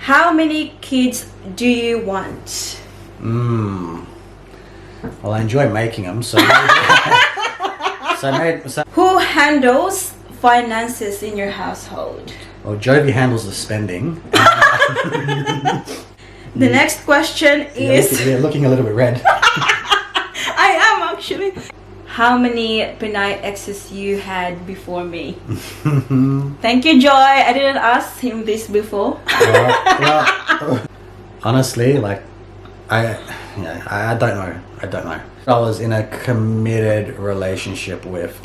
How many kids do you want? Well, I enjoy making them, so Who handles finances in your household? well, Jovi handles the spending. The next question is... You're looking a little bit red. I am actually. How many Pinay exes you had before me? Thank you, Joy. I didn't ask him this before. Well, honestly, like, I don't know. I don't know. I was in a committed relationship with.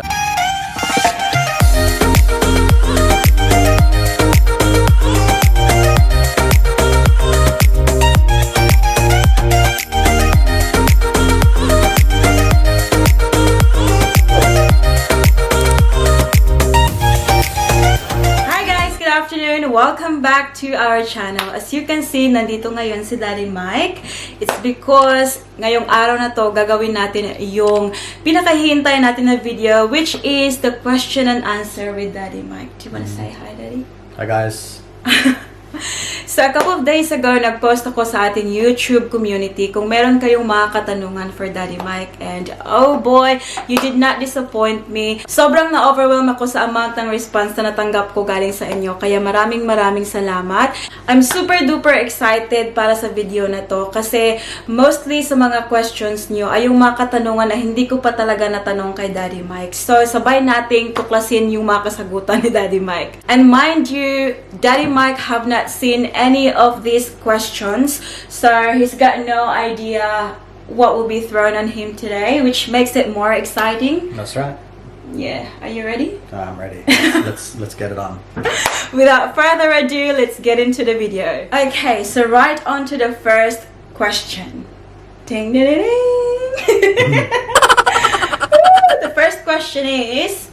Welcome back to our channel. As you can see, nandito ngayon si Daddy Mike. It's because ngayong araw na to, gagawin natin yung pinakahihintay natin na video, which is the question and answer with Daddy Mike. Do you want to say hi, Daddy? Hi, guys. So, a couple of days ago, nag-post ako sa ating YouTube community kung meron kayong mga katanungan for Daddy Mike. And, oh boy, you did not disappoint me. Sobrang na-overwhelm ako sa amount ng response na natanggap ko galing sa inyo. Kaya maraming salamat. I'm super duper excited para sa video na to. Kasi, mostly sa mga questions nyo ay yung mga katanungan na hindi ko pa talaga natanong kay Daddy Mike. So, sabay nating tuklasin yung mga kasagutan ni Daddy Mike. And mind you, Daddy Mike have not seen any of these questions, so he's got no idea what will be thrown on him today, which makes it more exciting. That's right. Yeah, are you ready? I'm ready. Let's get it on. Without further ado, let's get into the video. Okay, so right on to the first question. Ding ding ding ding. The first question is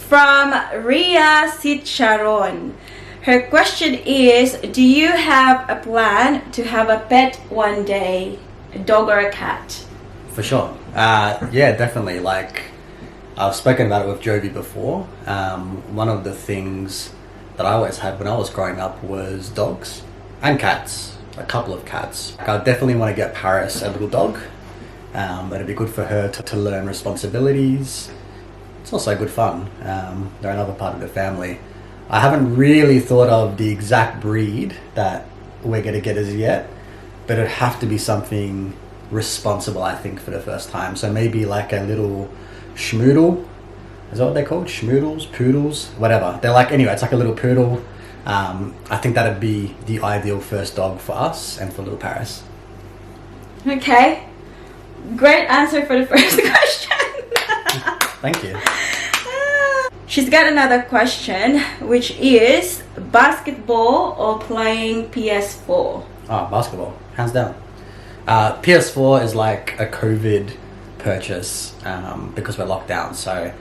from Ria Sitcharon. Her question is, do you have a plan to have a pet one day? A dog or a cat? For sure. Yeah, definitely. Like, I've spoken about it with Jovi before. One of the things that I always had when I was growing up was dogs and cats. A couple of cats. I definitely want to get Paris a little dog. It'd be good for her to learn responsibilities. It's also good fun. They're another part of the family. I haven't really thought of the exact breed that we're going to get as yet, but it'd have to be something responsible, I think, for the first time. So maybe like a little schmoodle. Is that what they're called? Schmoodles, poodles, whatever. They're like, anyway, it's like a little poodle. I think that'd be the ideal first dog for us and for little Paris. Okay. Great answer for the first question. Thank you. She's got another question, which is basketball or playing PS4? Oh, basketball, hands down. PS4 is like a COVID purchase because we're locked down, so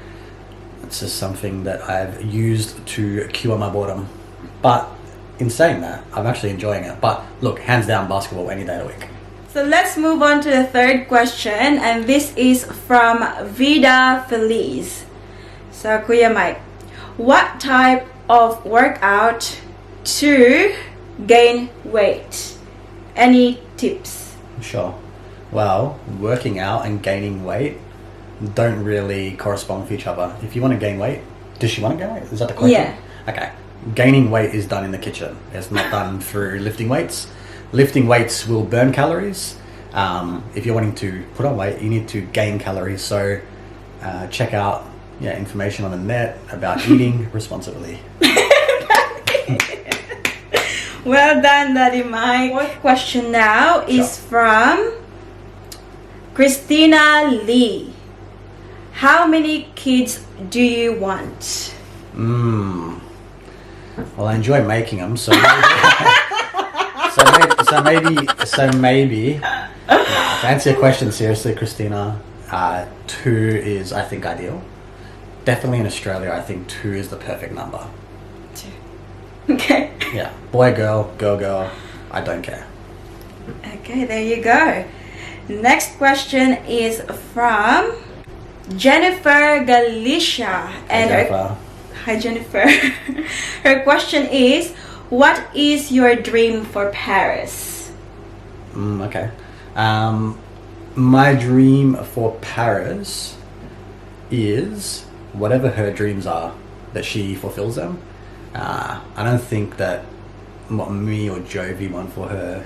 it's just something that I've used to cure my boredom. But in saying that, I'm actually enjoying it. But look, hands down, basketball any day of the week. So let's move on to the third question, and this is from Vida Feliz. So, Kuya Mike, what type of workout to gain weight? Any tips? Sure. Well, working out and gaining weight don't really correspond with each other. If you want to gain weight, does she want to gain weight? Is that the question? Yeah. Okay. Gaining weight is done in the kitchen. It's not done through lifting weights. Lifting weights will burn calories. If you're wanting to put on weight, you need to gain calories. So check out information on the net about eating responsibly. Well done, Daddy Mike. Fourth question now is from Christina Lee. How many kids do you want? Well, I enjoy making them, so maybe. To answer your question seriously, Christina, 2 is, I think, ideal. Definitely in Australia, I think 2 is the perfect number. 2. Okay. Yeah. Boy, girl, girl. I don't care. Okay, there you go. Next question is from Jennifer Galicia. Jennifer. Hi, Jennifer. Her question is, what is your dream for Paris? Okay. My dream for Paris is whatever her dreams are, that she fulfills them. I don't think that what me or Jovi want for her,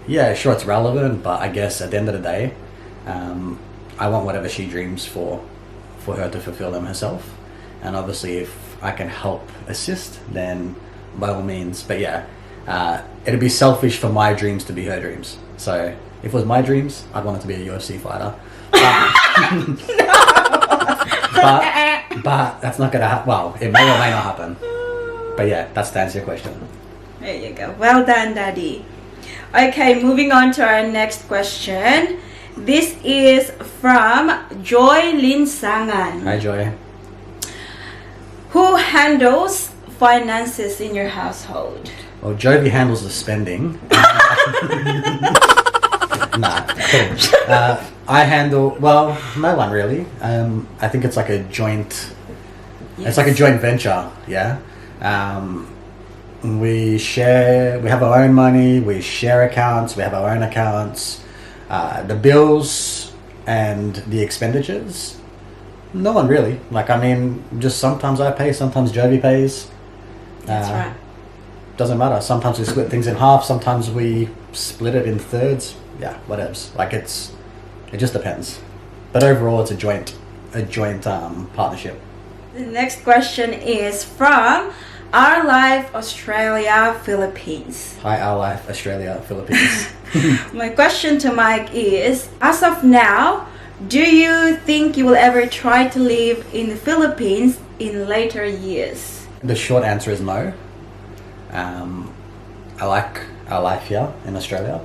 yeah, sure, it's relevant, but I guess at the end of the day, I want whatever she dreams for her to fulfill them herself. And obviously, if I can help assist, then by all means. But yeah, it'd be selfish for my dreams to be her dreams. So if it was my dreams, I'd want it to be a UFC fighter. But that's not gonna happen. Well, it may or may not happen. But yeah, that's to answer your question. There you go. Well done, Daddy. Okay, moving on to our next question. This is from Joy Lin Sangan. Hi, Joy. Who handles finances in your household? Well, Jovi handles the spending. Nah, kidding. I handle, well, no one really. I think it's like a joint, it's like a joint venture, yeah. We have our own money, we share accounts, we have our own accounts. The bills and the expenditures, no one really. Like, I mean, just sometimes I pay, sometimes Jovi pays. That's right. Doesn't matter. Sometimes we split things in half, sometimes we split it in thirds. Yeah, whatevs. Like, it just depends. But overall, it's a joint partnership. The next question is from Our Life Australia Philippines. Hi, Our Life Australia Philippines. My question to Mike is, as of now, do you think you will ever try to live in the Philippines in later years? The short answer is no. I like our life here in Australia.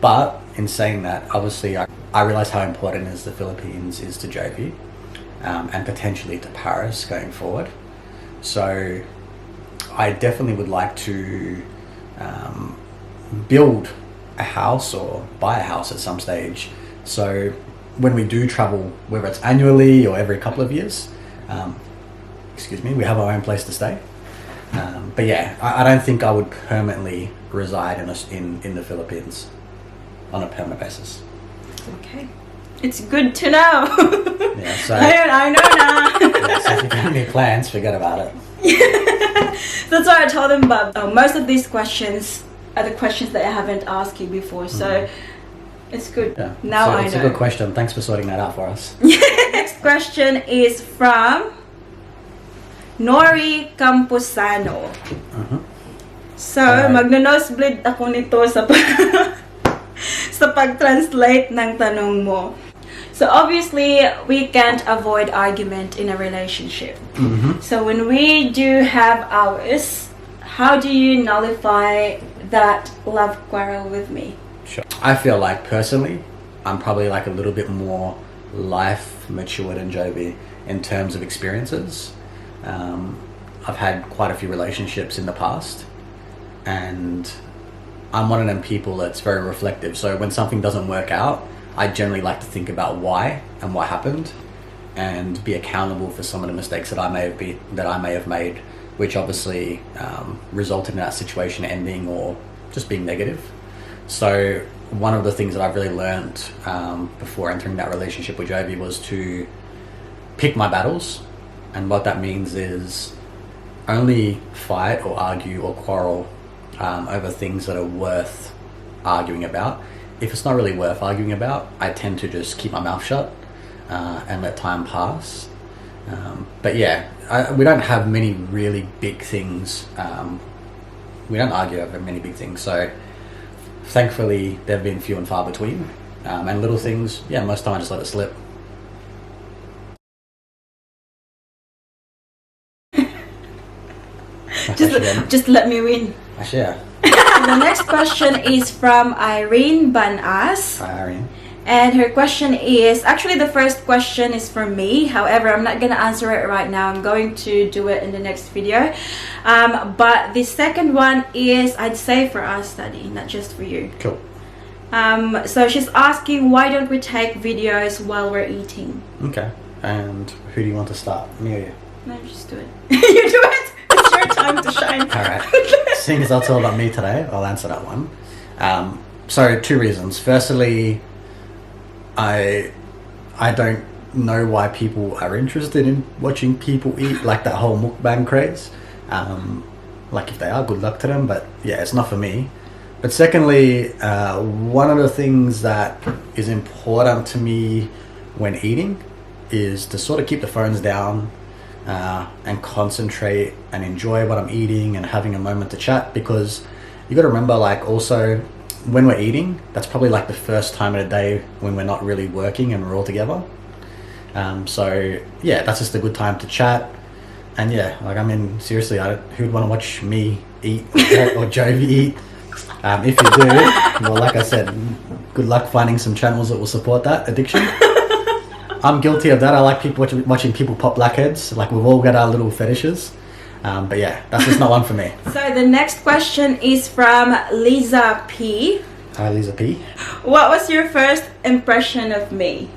But in saying that, obviously I realize how important the Philippines is to Jovi, and potentially to Paris going forward. So I definitely would like to build a house or buy a house at some stage. So when we do travel, whether it's annually or every couple of years, we have our own place to stay. But yeah, I don't think I would permanently reside in the Philippines on a permanent basis. Okay, it's good to know. Yeah, so I know now. yeah, so if you have any plans, forget about it. That's why I told them about most of these questions are the questions that I haven't asked you before, so it's good. Yeah. Now so I know. It's a good question. Thanks for sorting that out for us. Next question is from Nori Camposano. So, magno-nosebleed ako nito sa sa pag-translate ng tanong mo. So obviously, we can't avoid argument in a relationship. So when we do have ours, how do you nullify that love quarrel with me? Sure. I feel like personally, I'm probably like a little bit more life mature than Jovi in terms of experiences. I've had quite a few relationships in the past, and I'm one of them people that's very reflective. So when something doesn't work out, I generally like to think about why and what happened, and be accountable for some of the mistakes that I may have made, which obviously resulted in that situation ending or just being negative. So one of the things that I've really learned before entering that relationship with Jovi was to pick my battles, and what that means is only fight or argue or quarrel over things that are worth arguing about. If it's not really worth arguing about, I tend to just keep my mouth shut and let time pass. But yeah, we don't have many really big things. We don't argue over many big things. So thankfully, they've been few and far between. And little things, yeah, most of the time I just let it slip. Just let me win. Actually, yeah. The next question is from Irene Banas. Hi, Irene. And her question is, actually the first question is for me. However, I'm not going to answer it right now. I'm going to do it in the next video. But the second one is, I'd say for us, Daddy, not just for you. Cool. So she's asking, why don't we take videos while we're eating? Okay. And who do you want to start? Me or you? No, just do it. You do it. It's your time to shine. All right. Seeing as it's all about me today, I'll answer that one. So 2 reasons. Firstly, I don't know why people are interested in watching people eat, like that whole mukbang craze. Like if they are, good luck to them. But yeah, it's not for me. But secondly, one of the things that is important to me when eating is to sort of keep the phones down and concentrate and enjoy what I'm eating and having a moment to chat, because you got to remember, like, also when we're eating, that's probably like the first time of the day when we're not really working and we're all together. So yeah, that's just a good time to chat. And yeah, like, I mean, seriously, who'd want to watch me eat or Jovi eat? If you do, well, like I said, good luck finding some channels that will support that addiction. I'm guilty of that. I like people watching people pop blackheads. Like, we've all got our little fetishes. But yeah, that's just not one for me. So the next question is from Lisa P. Hi, Lisa P. What was your first impression of me?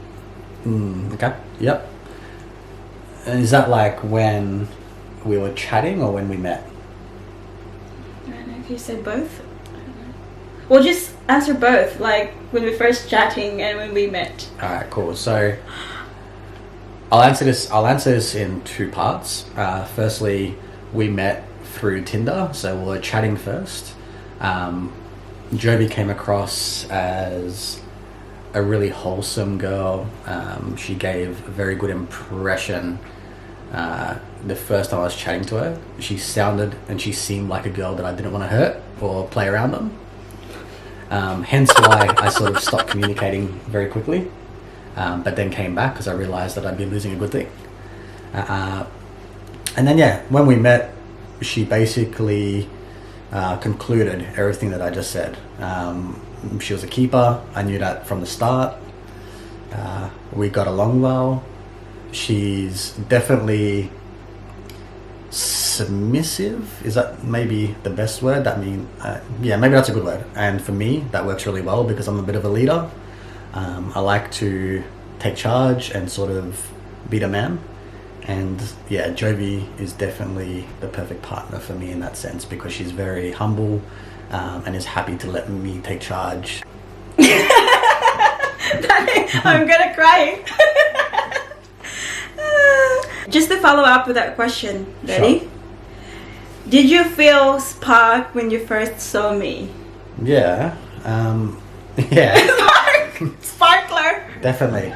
Okay. Yep. And is that like when we were chatting or when we met? I don't know if you said both. Well, just answer both, like when we first chatting and when we met. All right, cool. So I'll answer this in 2 parts. Firstly, we met through Tinder, so we were chatting first. Jovi came across as a really wholesome girl. She gave a very good impression. The first time I was chatting to her, she sounded and she seemed like a girl that I didn't want to hurt or play around them. Hence why I sort of stopped communicating very quickly, but then came back because I realized that I'd be losing a good thing. And then yeah, when we met, she basically concluded everything that I just said. She was a keeper. I knew that from the start. We got along well. She's definitely submissive. Is that maybe the best word? Yeah, maybe that's a good word. And for me, that works really well because I'm a bit of a leader. I like to take charge and sort of be the man. And yeah, Jovi is definitely the perfect partner for me in that sense, because she's very humble and is happy to let me take charge. I'm gonna cry. Just to follow up with that question, ready? Sure. Did you feel spark when you first saw me? Yeah. Yeah. Sparkler. Definitely.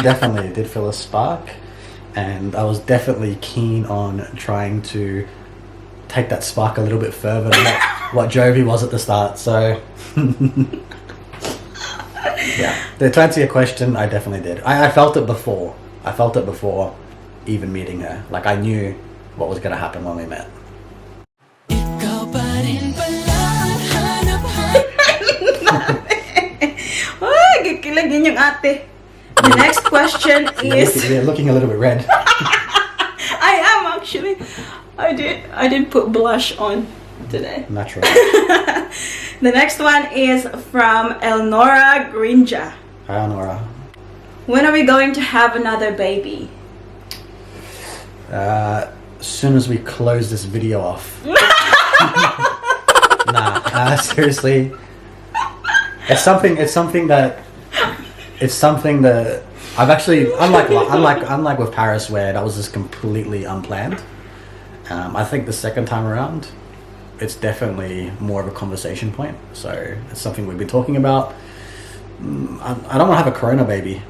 Definitely did feel a spark. And I was definitely keen on trying to take that spark a little bit further than what Jovi was at the start. So, yeah. To answer your question, I definitely did. I felt it before. I felt it before even meeting her. Like, I knew what was going to happen when we met. Kikiligin yung ate. The next question is... You're looking a little bit red. I am actually. I did put blush on today. Natural. The next one is from Elnora Grinja. Hi, Nora. When are we going to have another baby? As soon as we close this video off. Nah, seriously. It's something that I've actually, unlike with Paris, where that was just completely unplanned. I think the second time around, it's definitely more of a conversation point. So it's something we've been talking about. I don't want to have a corona baby.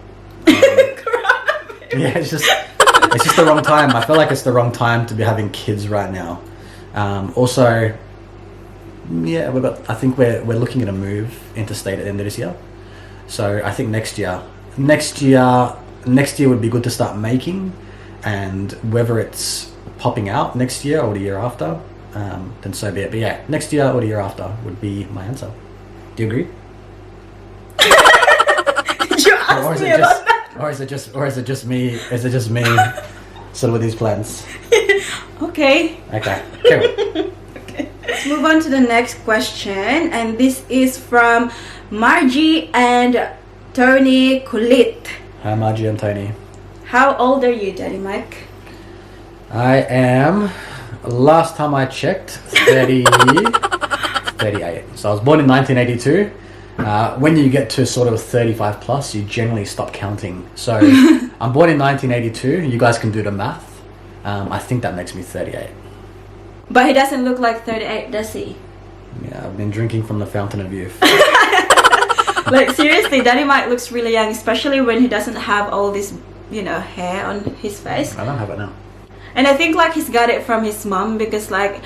Yeah, it's just the wrong time. I feel like it's the wrong time to be having kids right now. Also, yeah, I think we're looking at a move interstate at the end of this year. So I think next year would be good to start making, and whether it's popping out next year or the year after, then so be it. But yeah, next year or the year after would be my answer. Do you agree? Did you ask me about that? Or is it just me? Is it just me? Sort of with these plans. Okay. Okay. Cool. Okay. Let's move on to the next question, and this is from Margie and Tony Kulit. Hi, Margie and Tony. How old are you, Daddy Mike? I am Last time I checked, 38. So I was born in 1982. When you get to sort of 35 plus, you generally stop counting. So I'm born in 1982. You guys can do the math. I think that makes me 38. But he doesn't look like 38, does he? Yeah, I've been drinking from the fountain of youth. Like seriously, Daddy Mike looks really young, especially when he doesn't have all this, hair on his face. I don't have it now. And I think like he's got it from his mom, because like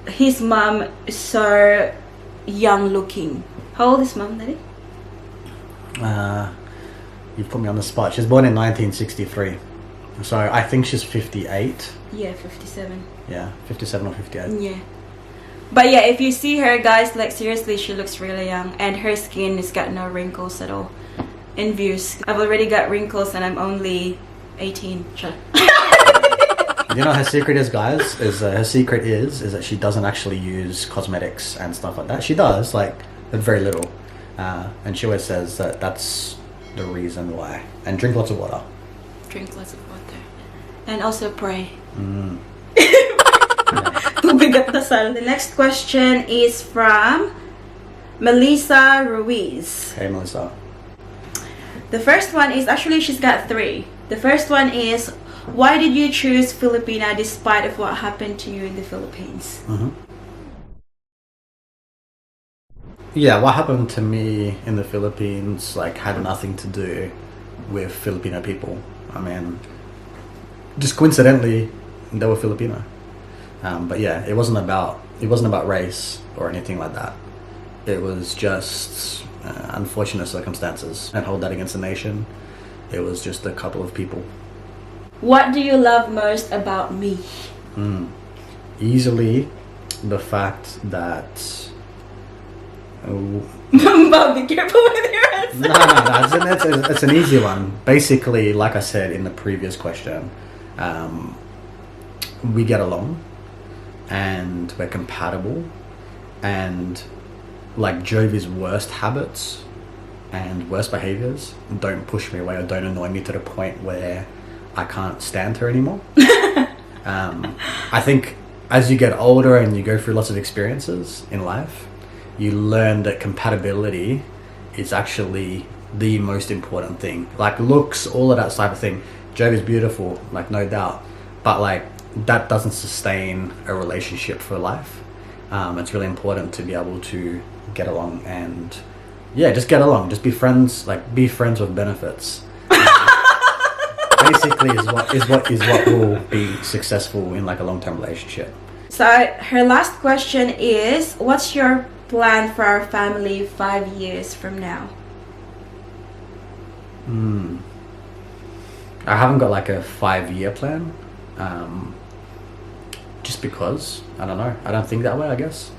his mom is so young looking. How old is mom, Daddy? You've put me on the spot. She was born in 1963. So I think she's 58. Yeah, 57. Yeah, 57 or 58. Yeah. But yeah, if you see her, guys, like seriously, she looks really young, and her skin has got no wrinkles at all. In views, I've already got wrinkles, and I'm only 18. Sure. You know her secret is, guys, is that she doesn't actually use cosmetics and stuff like that. She does, like, but very little. And she always says that that's the reason why. And drink lots of water. Drink lots of water. And also pray. Mm. Tubigat dasal. The next question is from Melissa Ruiz. Hey, Melissa. The first one is, actually she's got 3. The first one is, why did you choose Filipina despite of what happened to you in the Philippines? Mm-hmm. Yeah, what happened to me in the Philippines had nothing to do with Filipino people. I mean, just coincidentally, they were Filipino. But yeah, it wasn't about race or anything like that. It was just unfortunate circumstances. And hold that against the nation. It was just a couple of people. What do you love most about me? Easily, the fact that. Bob, be careful with your answer. No, it's an easy one. Basically, like I said in the previous question, we get along, and we're compatible, and like Jovi's worst habits and worst behaviors don't push me away or don't annoy me to the point where I can't stand her anymore. I think as you get older and you go through lots of experiences in life, you learn that compatibility is actually the most important thing. Like looks, all of that type of thing. Jovi's beautiful, like no doubt, but like that doesn't sustain a relationship for life. It's really important to be able to get along and just get along. Just be friends, be friends with benefits. Basically is what will be successful in a long-term relationship. So her last question is, what's your plan for our family 5 years from now? I haven't got a 5-year plan. Just because, I don't know, I don't think that way, I guess.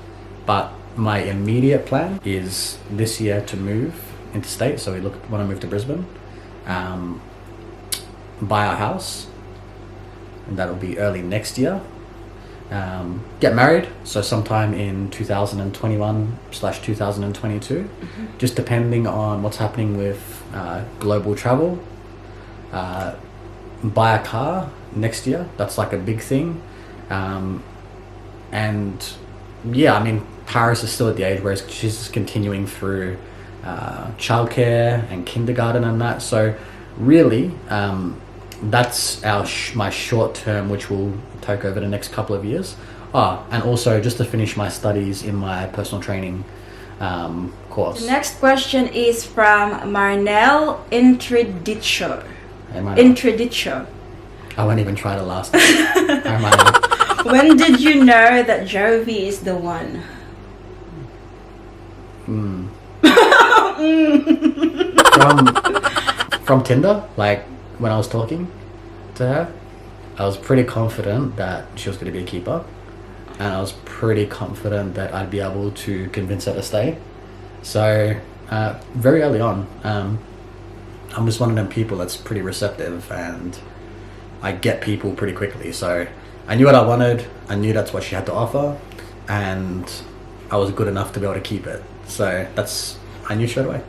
But my immediate plan is this year to move interstate. So we want to move to Brisbane, buy our house, and that'll be early next year. Get married, so sometime in 2021/2022, just depending on what's happening with global travel. Buy a car next year, that's a big thing. And yeah, I mean, Paris is still at the age where she's just continuing through childcare and kindergarten and that. So really, that's my short term, which will take over the next couple of years. And also just to finish my studies in my personal training course. The next question is from Marnell Intredicho. Hey, Marnell. Intredicho. I won't even try the last name. Hi, Marnell. When did you know that Jovi is the one? From Tinder, when I was talking to her, I was pretty confident that she was going to be a keeper, and I was pretty confident that I'd be able to convince her to stay. So very early on, I'm just one of them people that's pretty receptive, and I get people pretty quickly. So I knew what I wanted, I knew that's what she had to offer, and I was good enough to be able to keep it. So I knew straight away.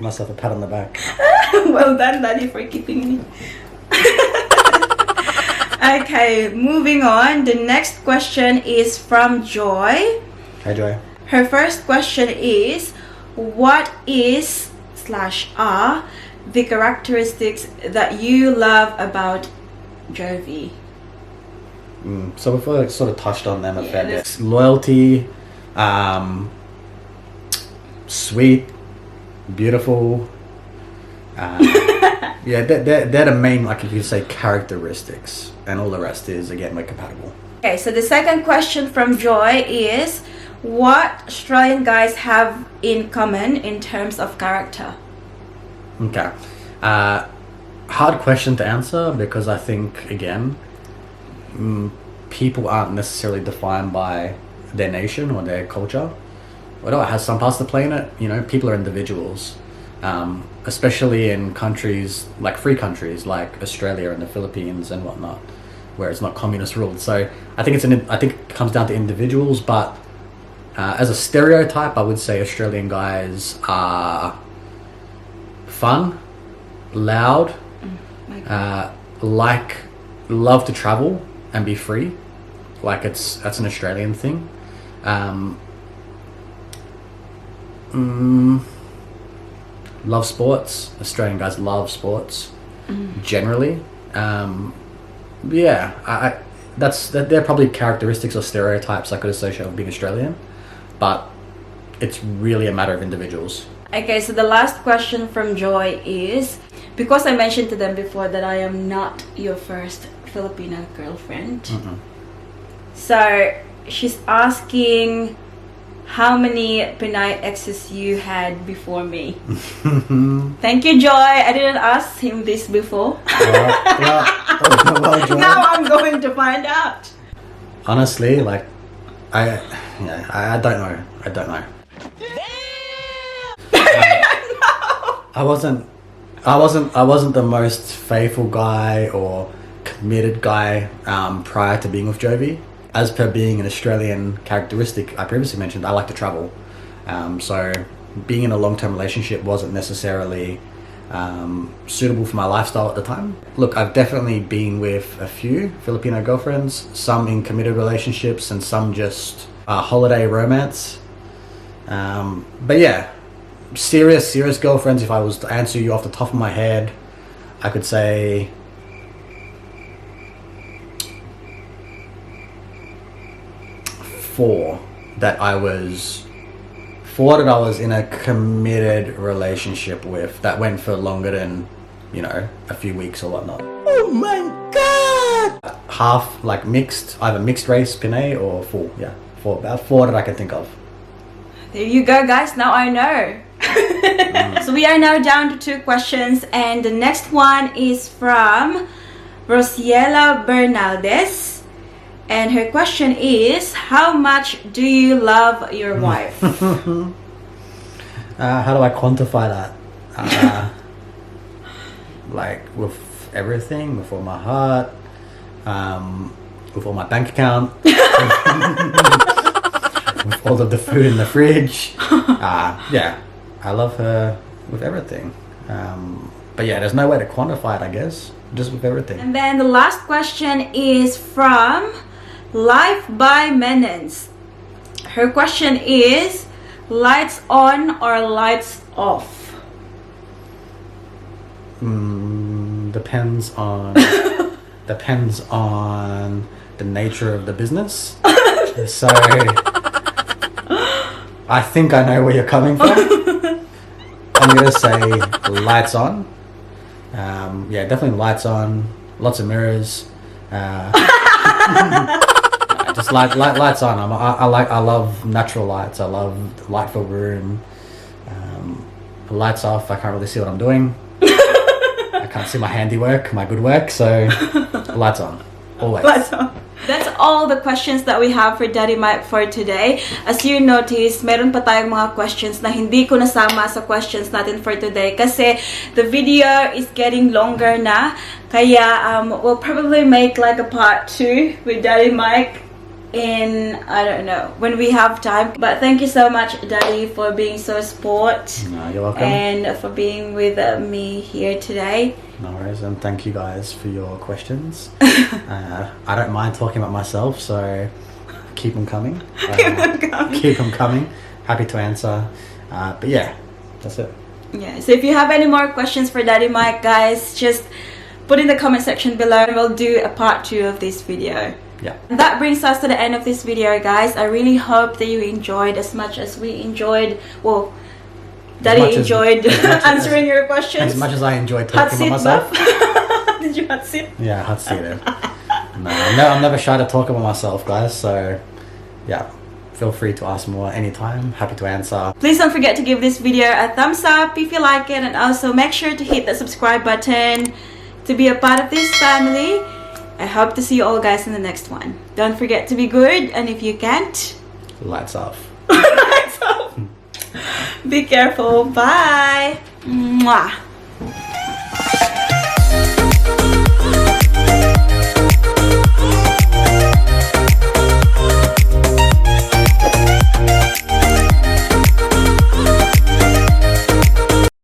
myself a pat on the back. Well done, Daddy, for keeping me. Okay, moving on. The next question is from Joy. Hey, Joy. Her first question is, what is / are the characteristics that you love about Jovi? So we've already sort of touched on them a fair bit. Yes. Loyalty, sweet, beautiful. Yeah, they're the main, like, if you say, characteristics, and all the rest is, again, we're compatible. Okay, so the second question from Joy is, what Australian guys have in common in terms of character? Okay. Hard question to answer, because I think, again, people aren't necessarily defined by their nation or their culture. Although it has some parts to play in it, you know, people are individuals. Especially in countries, like free countries, like Australia and the Philippines and whatnot, where it's not communist ruled. So I think it comes down to individuals, but as a stereotype, I would say Australian guys are fun, loud, love to travel and be free. Like that's an Australian thing. Love sports. Australian guys love sports generally. Yeah, they're probably characteristics or stereotypes I could associate with being Australian, but it's really a matter of individuals. Okay, so the last question from Joy is, because I mentioned to them before that I am not your first Filipino girlfriend. So she's asking how many Pinay exes you had before me. Thank you, Joy. I didn't ask him this before. Well, Joy, Now I'm going to find out. honestly, like, I don't know. I don't know. I wasn't the most faithful guy or committed guy prior to being with Jovi. As per being an Australian characteristic I previously mentioned, I like to travel. So being in a long-term relationship wasn't necessarily suitable for my lifestyle at the time. Look, I've definitely been with a few Filipino girlfriends, some in committed relationships and some just holiday romance. But yeah, serious girlfriends, if I was to answer you off the top of my head, I could say 4 that I was in a committed relationship with that went for longer than, you know, a few weeks or whatnot. Oh my god! Half, like, mixed, either mixed race Pinay or full. Yeah, 4, about 4 that I can think of. There you go, guys. Now I know. So we are now down to 2 questions, and the next one is from Rosiela Bernaldez. And her question is, how much do you love your wife? How do I quantify that? Like, with everything, with all my heart, with all my bank account, with all of the food in the fridge. Yeah, I love her with everything. But yeah, there's no way to quantify it, I guess. Just with everything. And then the last question is from Life by Menens. Her question is, lights on or lights off? Depends on the nature of the business. So I think I know where you're coming from. I'm gonna say lights on. Yeah, definitely lights on. Lots of mirrors. Just lights on. I love natural lights. I love light-filled room. Lights off, I can't really see what I'm doing. I can't see my handiwork, my good work. So lights on, always. Lights on. That's all the questions that we have for Daddy Mike for today. As you notice, meron pa tayong mga questions na hindi ko nasama sa questions natin for today kasi the video is getting longer na. Kaya we'll probably make like a part 2 with Daddy Mike in, I don't know, when we have time. But thank you so much, Daddy, for being so sport No, you're welcome. and for being with me here today. No worries, and thank you guys for your questions. I don't mind talking about myself, so keep them coming. Keep them coming. Happy to answer. But yeah, that's it. Yeah, so if you have any more questions for Daddy Mike, guys, just put in the comment section below and we'll do a part 2 of this video. Yeah. And that brings us to the end of this video, guys. I really hope that you enjoyed as much as we enjoyed. Well, Daddy enjoyed answering your questions. As much as I enjoyed Hot talking seat, about myself. Buff? Did you hot seat? Yeah, hot seat. No, I'm never shy to talk about myself, guys. So, yeah, feel free to ask more anytime. Happy to answer. Please don't forget to give this video a thumbs up if you like it, and also make sure to hit the subscribe button to be a part of this family. I hope to see you all guys in the next one. Don't forget to be good, and if you can't, Lights off. lights off. Be careful. Bye. Mwah.